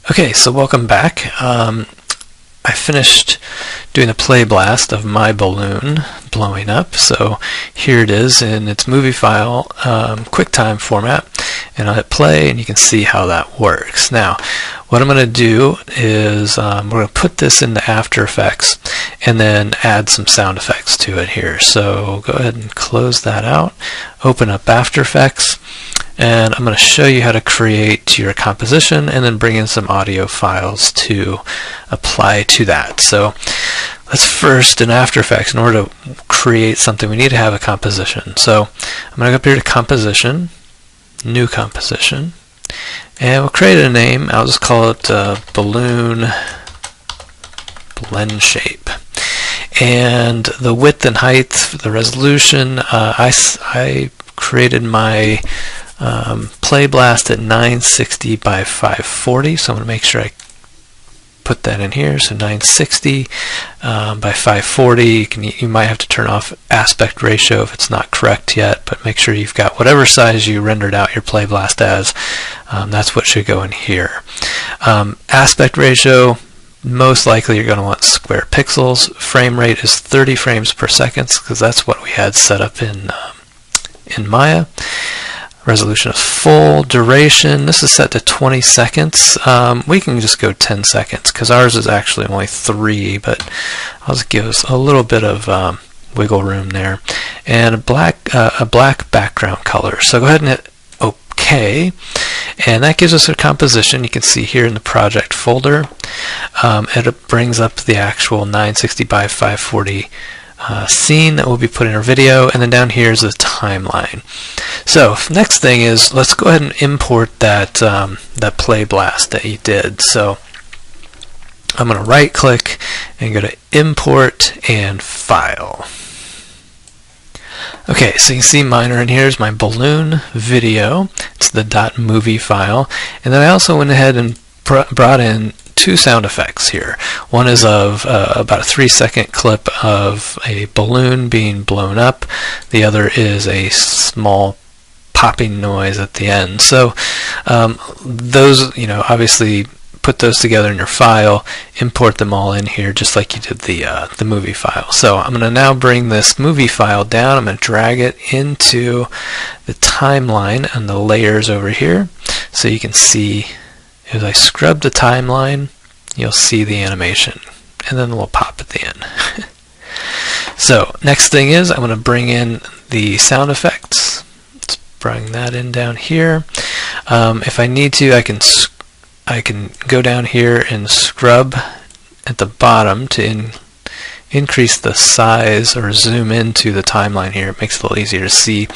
Okay, so welcome back. I finished doing a play blast of my balloon blowing up, so here it is in its movie file QuickTime format, and I'll hit play and you can see how that works. Now what I'm going to do is we're going to put this into After Effects and then add some sound effects to it here. So go ahead and close that out, open up After Effects, and I'm going to show you how to create your composition and then bring in some audio files to apply to that. So let's first, in After Effects, in order to create something, we need to have a composition. So I'm going to go up here to Composition, New Composition, and we'll create a name. I'll just call it Balloon Blend Shape. And the width and height, the resolution, I created my play blast at 960 by 540, so I'm going to make sure I put that in here. So 960 by 540. You might have to turn off aspect ratio if it's not correct yet, but make sure you've got whatever size you rendered out your play blast as. That's what should go in here. Aspect ratio, most likely you're going to want square pixels. Frame rate is 30 frames per second because that's what we had set up in Maya. Resolution is full. Duration, this is set to 20 seconds. We can just go 10 seconds because ours is actually only 3, but I'll just give us a little bit of wiggle room there. And a black background color. So go ahead and hit OK, and that gives us a composition. You can see here in the project folder, it brings up the actual 960 by 540 scene that we'll be putting in our video, and then down here is the timeline. So next thing is, let's go ahead and import that that play blast that you did. So I'm going to right click and go to Import and File. Okay, so you can see mine are in here. Is my balloon video. It's the .movie file, and then I also went ahead and brought in two sound effects here. One is of about a 3-second clip of a balloon being blown up. The other is a small popping noise at the end. So those, obviously put those together in your file, import them all in here just like you did the movie file. So I'm going to now bring this movie file down. I'm going to drag it into the timeline and the layers over here, so you can see. As I scrub the timeline, you'll see the animation, and then we'll pop at the end. So next thing is, I'm going to bring in the sound effects. Let's bring that in down here. If I need to, I can go down here and scrub at the bottom to increase the size or zoom into the timeline here. It makes it a little easier to see.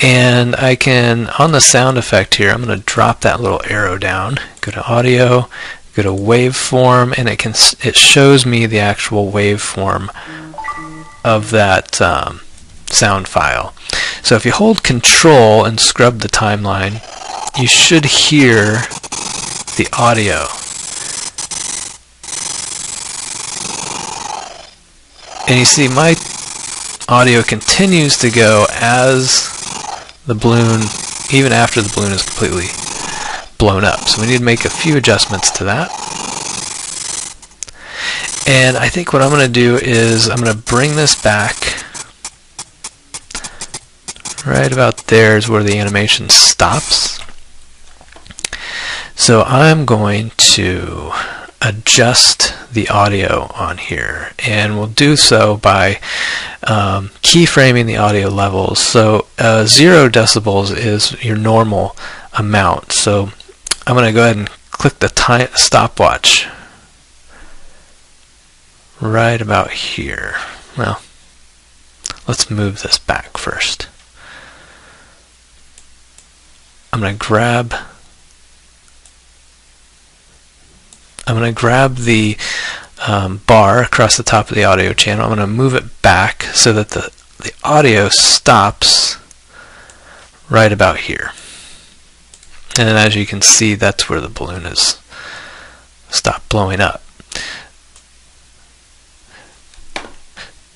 And I can, on the sound effect here, I'm going to drop that little arrow down, go to Audio, go to Waveform, and it shows me the actual waveform of that sound file. So if you hold Control and scrub the timeline, you should hear the audio. And you see my audio continues to go as the balloon, even after the balloon is completely blown up. So we need to make a few adjustments to that. And I think what I'm going to do is I'm going to bring this back. Right about there is where the animation stops. So I'm going to adjust the audio on here, and we'll do so by keyframing the audio levels. So 0 decibels is your normal amount. So I'm going to go ahead and click the stopwatch right about here. Well, let's move this back first. I'm going to grab the bar across the top of the audio channel. I'm going to move it back so that the audio stops right about here. And then as you can see, that's where the balloon has stopped blowing up.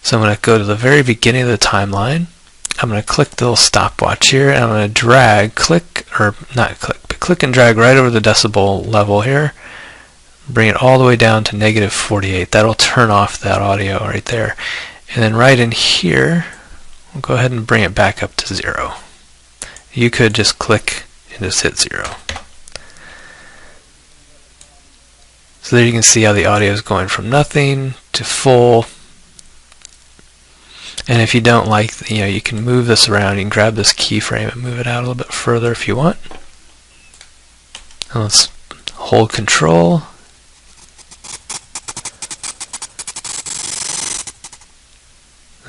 So I'm going to go to the very beginning of the timeline. I'm going to click the little stopwatch here, and I'm going to drag, click and drag right over the decibel level here, bring it all the way down to -48. That'll turn off that audio right there. And then right in here, we'll go ahead and bring it back up to 0. You could just click and just hit 0. So there you can see how the audio is going from nothing to full. And if you don't like, you can move this around. You can grab this keyframe and move it out a little bit further if you want. And let's hold Control.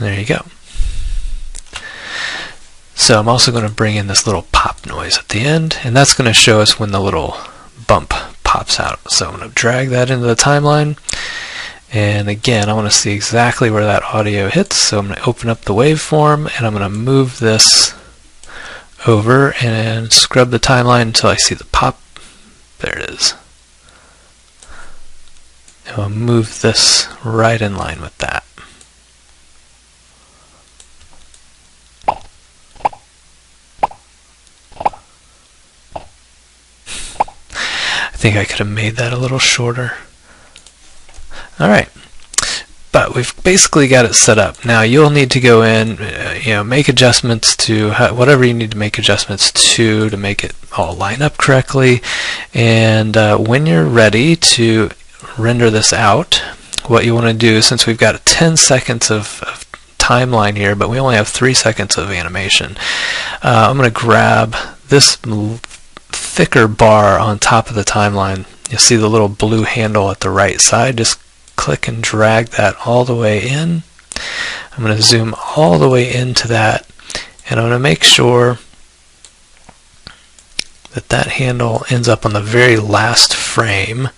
There you go. So I'm also going to bring in this little pop noise at the end, and that's going to show us when the little bump pops out. So I'm going to drag that into the timeline, and again I want to see exactly where that audio hits, so I'm going to open up the waveform and I'm going to move this over and scrub the timeline until I see the pop. There it is. And I'll move this right in line with that. I think I could have made that a little shorter. Alright, but we've basically got it set up. Now you'll need to go in, make adjustments to whatever you need to make adjustments to make it all line up correctly. And when you're ready to render this out, what you want to do, since we've got 10 seconds of timeline here, but we only have 3 seconds of animation, I'm going to grab this thicker bar on top of the timeline. You'll see the little blue handle at the right side. Just click and drag that all the way in. I'm going to zoom all the way into that, and I'm going to make sure that that handle ends up on the very last frame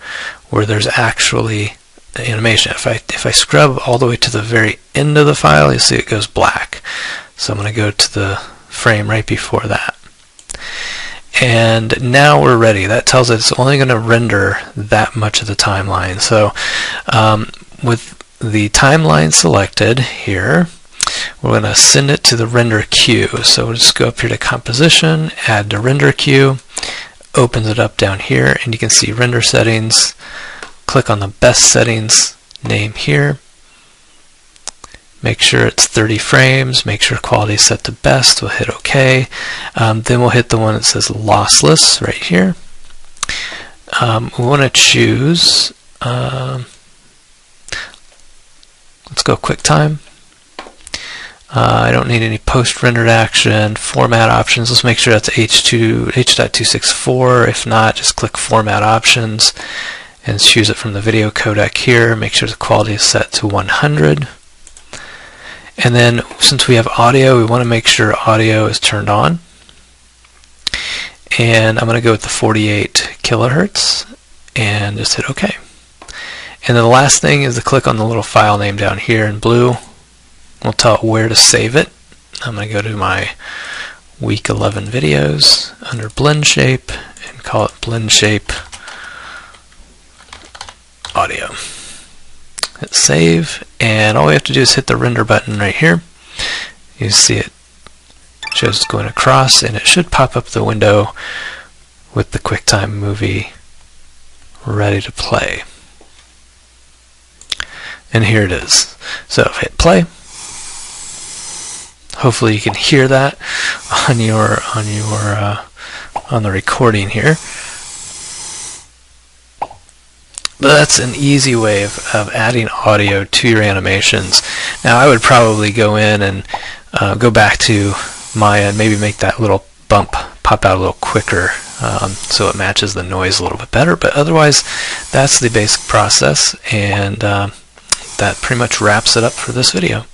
where there's actually animation. If I scrub all the way to the very end of the file, you see it goes black. So I'm going to go to the frame right before that. And now we're ready. That tells us it's only going to render that much of the timeline. So with the timeline selected here, we're going to send it to the render queue. So we'll just go up here to Composition, add to render queue, opens it up down here, and you can see render settings. Click on the best settings name here. Make sure it's 30 frames, make sure quality is set to best, we'll hit OK. Then we'll hit the one that says lossless right here. We want to choose, let's go QuickTime. I don't need any post-rendered action, format options, let's make sure that's H.264, if not just click format options and choose it from the video codec here. Make sure the quality is set to 100. And then since we have audio, we want to make sure audio is turned on. And I'm going to go with the 48 kilohertz and just hit OK. And then the last thing is to click on the little file name down here in blue. We'll tell it where to save it. I'm going to go to my week 11 videos under blend shape and call it blend shape audio. Hit save, and all we have to do is hit the render button right here. You see it shows it's going across, and it should pop up the window with the QuickTime movie ready to play. And here it is. So if I hit play, hopefully you can hear that on the recording here. But that's an easy way of adding audio to your animations. Now I would probably go in and go back to Maya and maybe make that little bump pop out a little quicker so it matches the noise a little bit better. But otherwise, that's the basic process, and that pretty much wraps it up for this video.